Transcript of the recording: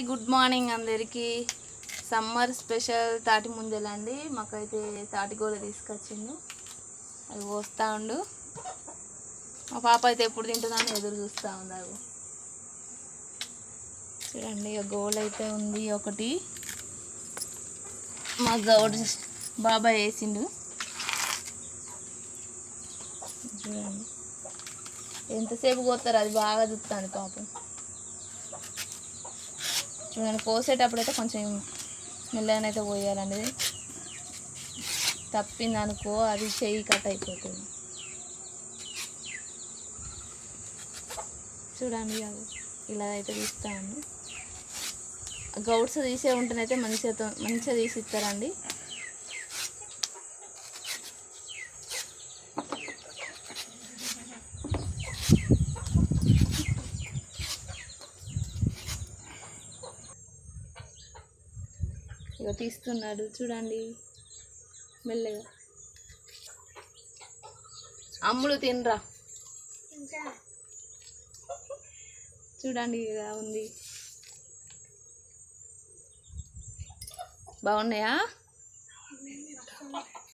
Good morning అందరికీ. Summer special తాటి ముంజలండి. మాకైతే తాటిగోళ తీసుకొచ్చిండు, అది పోస్తా ఉండు. మా పాప అయితే ఎప్పుడు తింటుందని ఎదురు చూస్తూ ఉంది. అది చూడండి, ఇక గోళ అయితే ఉంది ఒకటి. మా గౌడ్ బాబాయ్ వేసిండు. చూడండి ఎంతసేపు కోస్తారు, అది బాగా చూస్తుంది పాపం. చూడండి, కోసేటప్పుడు అయితే కొంచెం మెల్లగానైతే పోయాలండి. తప్పింది అనుకో అది చెయ్యి కట్ అయిపోతుంది. చూడండి, అది ఇలా అయితే తీస్తామండి. గౌడ్స్ తీసే ఉంటేనైతే మంచిగా తీసి ఇస్తారండి. ఇక తీస్తున్నాడు చూడండి మెల్లగా. అమ్ములు తినరా, చూడండి ఇలా ఉంది. బాగున్నాయా?